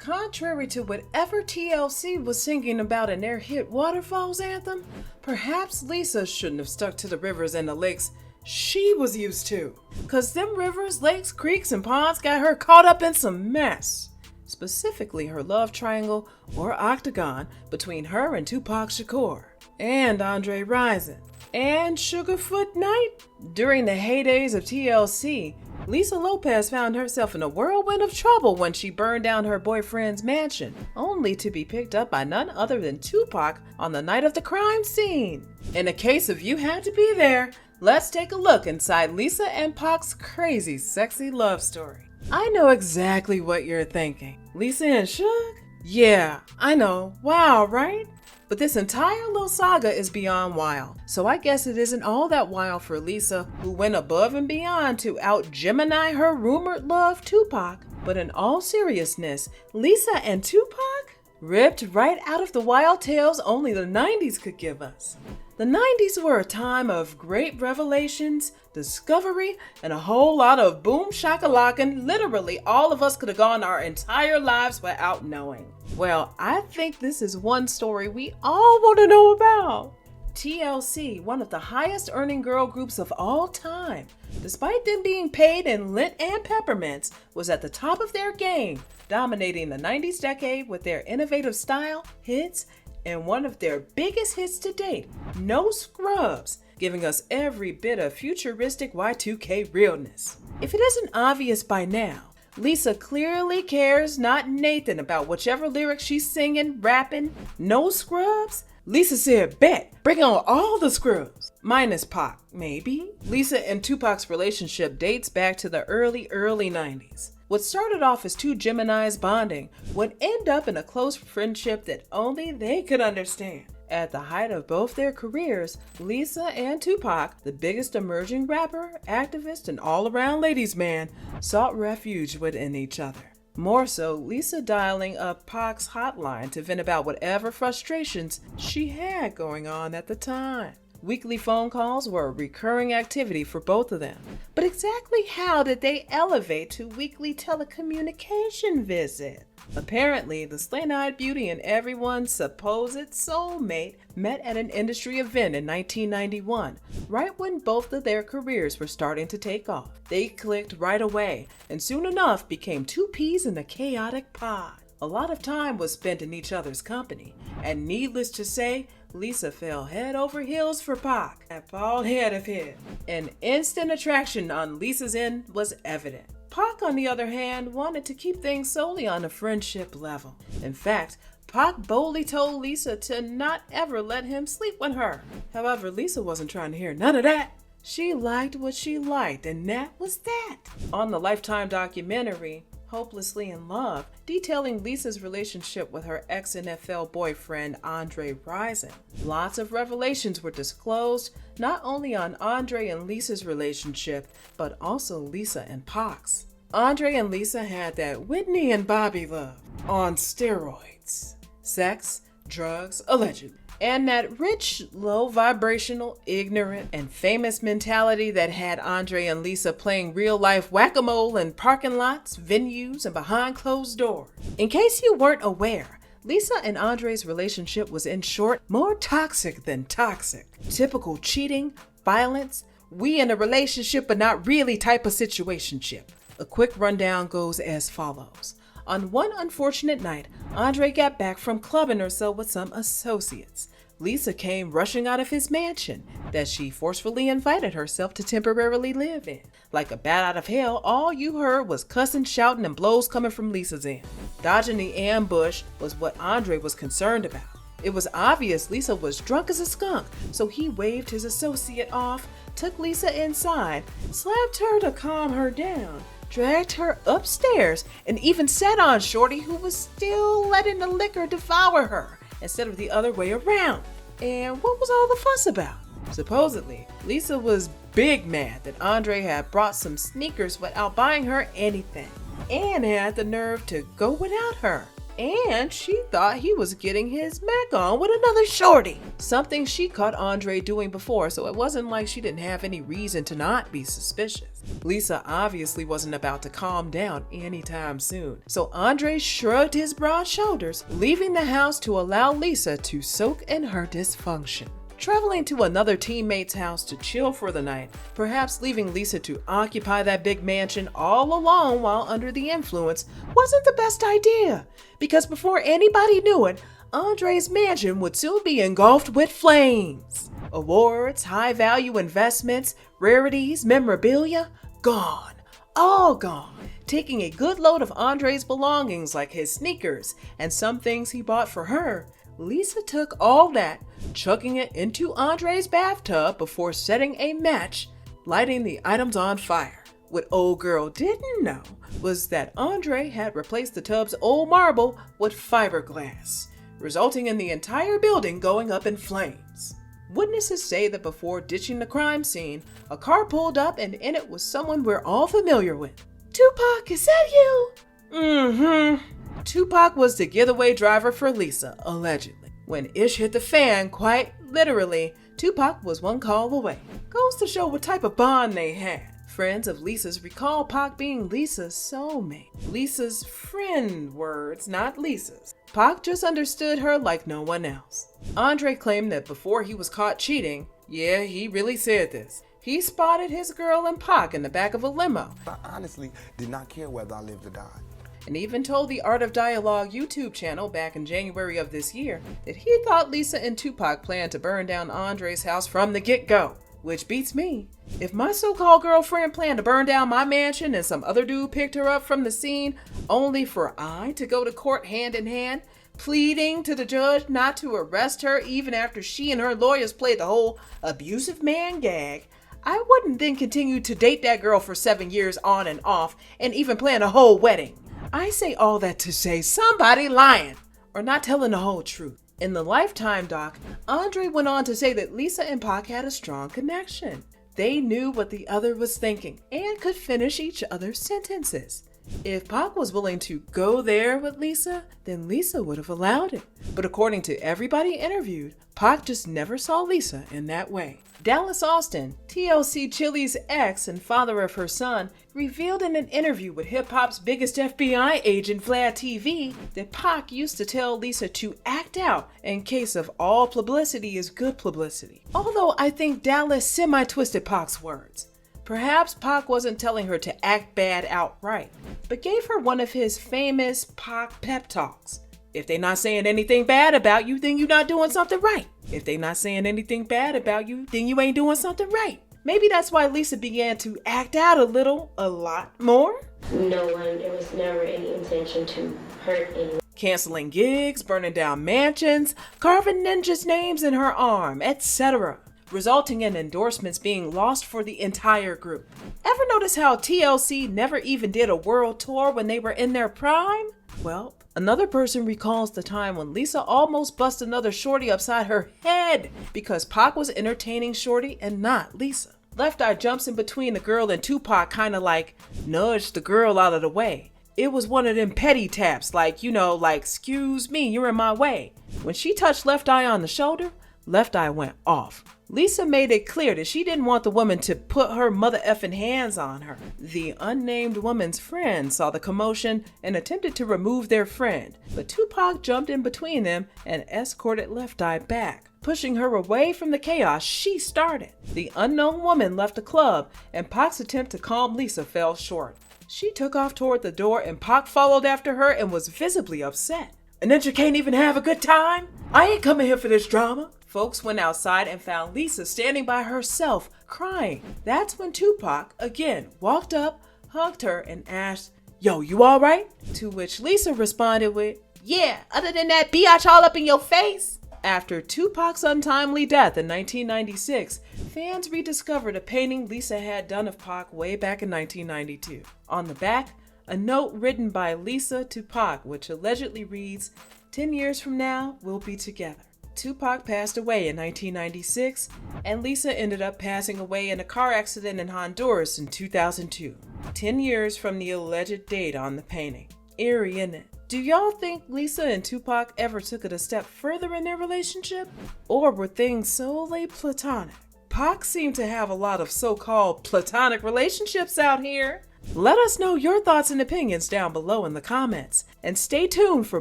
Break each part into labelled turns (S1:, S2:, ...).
S1: Contrary to whatever TLC was singing about in their hit WaterFalls anthem, perhaps Lisa shouldn't have stuck to the rivers and the lakes she was used to. Cause them rivers, lakes, creeks, and ponds got her caught up in some mess. Specifically her love triangle, or Octagon, between her and Tupac Shakur, and Andre Rison, and Sugarfoot Knight. During the heydays of TLC, Lisa Lopes found herself in a whirlwind of trouble when she burned down her boyfriend's mansion, only to be picked up by none other than Tupac on the night of the crime scene. In a case of you had to be there, let's take a look inside Lisa and Pac's crazy, sexy love story. I know exactly what you're thinking. Lisa and Suge? Yeah, I know. Wow, right? But this entire little saga is beyond wild, so I guess it isn't all that wild for Lisa, who went above and beyond to out-Gemini her rumored love, Tupac. But in all seriousness, Lisa and Tupac? Ripped right out of the wild tales only the 90s could give us. The 90s were a time of great revelations, discovery, and a whole lot of boom shakalaka. Literally, all of us could have gone our entire lives without knowing. Well, I think this is one story we all want to know about. TLC, one of the highest earning girl groups of all time, despite them being paid in lint and peppermints, was at the top of their game, dominating the 90s decade with their innovative style, hits, and one of their biggest hits to date, No Scrubs, giving us every bit of futuristic Y2K realness. If it isn't obvious by now, Lisa clearly cares not Nathan about whichever lyrics she's singing, rapping. No Scrubs? Lisa said, bet, bring on all the scrubs. Minus Pac, maybe? Lisa and Tupac's relationship dates back to the early 90s. What started off as two Geminis bonding would end up in a close friendship that only they could understand. At the height of both their careers, Lisa and Tupac, the biggest emerging rapper, activist, and all-around ladies' man, sought refuge within each other. More so, Lisa dialing up Pac's hotline to vent about whatever frustrations she had going on at the time. Weekly phone calls were a recurring activity for both of them. But exactly how did they elevate to weekly telecommunication visit? Apparently, the slant-eyed beauty and everyone's supposed soulmate met at an industry event in 1991, right when both of their careers were starting to take off. They clicked right away, and soon enough became two peas in a chaotic pod. A lot of time was spent in each other's company, and needless to say, Lisa fell head over heels for Pac, that bald head of his. An instant attraction on Lisa's end was evident. Pac, on the other hand, wanted to keep things solely on a friendship level. In fact, Pac boldly told Lisa to not ever let him sleep with her. However, Lisa wasn't trying to hear none of that. She liked what she liked, and that was that. On the Lifetime documentary, Hopelessly in Love, detailing Lisa's relationship with her ex-NFL boyfriend Andre Rison, lots of revelations were disclosed, not only on Andre and Lisa's relationship, but also Lisa and Pac's. Andre and Lisa had that Whitney and Bobby love on steroids. Sex, drugs, allegedly. And that rich, low-vibrational, ignorant, and famous mentality that had Andre and Lisa playing real-life whack-a-mole in parking lots, venues, and behind closed doors. In case you weren't aware, Lisa and Andre's relationship was, in short, more toxic than toxic. Typical cheating, violence, we in a relationship but not really type of situationship. A quick rundown goes as follows. On one unfortunate night, Andre got back from clubbing or so with some associates. Lisa came rushing out of his mansion that she forcefully invited herself to temporarily live in. Like a bat out of hell, all you heard was cussing, shouting, and blows coming from Lisa's end. Dodging the ambush was what Andre was concerned about. It was obvious Lisa was drunk as a skunk, so he waved his associate off, took Lisa inside, slapped her to calm her down, dragged her upstairs, and even sat on Shorty, who was still letting the liquor devour her instead of the other way around. And what was all the fuss about? Supposedly, Lisa was big mad that Andre had brought some sneakers without buying her anything, and had the nerve to go without her. And she thought he was getting his Mac on with another shorty. Something she caught Andre doing before, so it wasn't like she didn't have any reason to not be suspicious. Lisa obviously wasn't about to calm down anytime soon, so Andre shrugged his broad shoulders, leaving the house to allow Lisa to soak in her dysfunction. Traveling to another teammate's house to chill for the night, perhaps leaving Lisa to occupy that big mansion all alone while under the influence, wasn't the best idea, because before anybody knew it, Andre's mansion would soon be engulfed with flames. Awards, high-value investments, rarities, memorabilia, gone. All gone. Taking a good load of Andre's belongings like his sneakers and some things he bought for her, Lisa took all that, chucking it into Andre's bathtub before setting a match, lighting the items on fire. What old girl didn't know was that Andre had replaced the tub's old marble with fiberglass, resulting in the entire building going up in flames. Witnesses say that before ditching the crime scene, a car pulled up and in it was someone we're all familiar with. "Tupac, is that you?" Tupac was the getaway driver for Lisa, allegedly. When ish hit the fan, quite literally, Tupac was one call away. Goes to show what type of bond they had. Friends of Lisa's recall Pac being Lisa's soulmate. Lisa's friend words, not Lisa's. Pac just understood her like no one else. Andre claimed that before he was caught cheating, yeah, he really said this, he spotted his girl and Pac in the back of a limo.
S2: I honestly did not care whether I lived or died.
S1: And even told the Art of Dialogue YouTube channel back in January of this year that he thought Lisa and Tupac planned to burn down Andre's house from the get-go. Which beats me. If my so-called girlfriend planned to burn down my mansion and some other dude picked her up from the scene only for I to go to court hand in hand, pleading to the judge not to arrest her even after she and her lawyers played the whole abusive man gag, I wouldn't then continue to date that girl for 7 years on and off and even plan a whole wedding. I say all that to say somebody lying or not telling the whole truth. In the Lifetime doc, Andre went on to say that Lisa and Pac had a strong connection. They knew what the other was thinking and could finish each other's sentences. If Pac was willing to go there with Lisa, then Lisa would have allowed it. But according to everybody interviewed, Pac just never saw Lisa in that way. Dallas Austin, TLC Chili's ex and father of her son, revealed in an interview with hip-hop's biggest FBI agent, Vlad TV, that Pac used to tell Lisa to act out in case of all publicity is good publicity. Although I think Dallas semi-twisted Pac's words. Perhaps Pac wasn't telling her to act bad outright, but gave her one of his famous Pac pep talks. If they not saying anything bad about you, then you're not doing something right. If they not saying anything bad about you, then you ain't doing something right. Maybe that's why Lisa began to act out a lot more.
S3: No one, there was never any intention to hurt anyone.
S1: Canceling gigs, burning down mansions, carving ninjas' names in her arm, etc., resulting in endorsements being lost for the entire group. Ever notice how TLC never even did a world tour when they were in their prime? Well, another person recalls the time when Lisa almost busted another shorty upside her head because Pac was entertaining shorty and not Lisa. Left Eye jumps in between the girl and Tupac, kind of like nudged the girl out of the way. It was one of them petty taps, like, excuse me, you're in my way. When she touched Left Eye on the shoulder, Left Eye went off. Lisa made it clear that she didn't want the woman to put her mother effing hands on her. The unnamed woman's friend saw the commotion and attempted to remove their friend, but Tupac jumped in between them and escorted Left Eye back, pushing her away from the chaos she started. The unknown woman left the club, and Pac's attempt to calm Lisa fell short. She took off toward the door, and Pac followed after her and was visibly upset. "And then you can't even have a good time? I ain't coming here for this drama." Folks went outside and found Lisa standing by herself, crying. That's when Tupac, again, walked up, hugged her, and asked, "Yo, you alright?" To which Lisa responded with, "Yeah, other than that biatch all up in your face." After Tupac's untimely death in 1996, fans rediscovered a painting Lisa had done of Pac way back in 1992. On the back, a note written by Lisa to Pac, which allegedly reads, "10 years from now, we'll be together." Tupac passed away in 1996, and Lisa ended up passing away in a car accident in Honduras in 2002, 10 years from the alleged date on the painting. Eerie, isn't it? Do y'all think Lisa and Tupac ever took it a step further in their relationship? Or were things solely platonic? Pac seemed to have a lot of so-called platonic relationships out here. Let us know your thoughts and opinions down below in the comments, and stay tuned for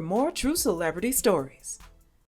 S1: more true celebrity stories.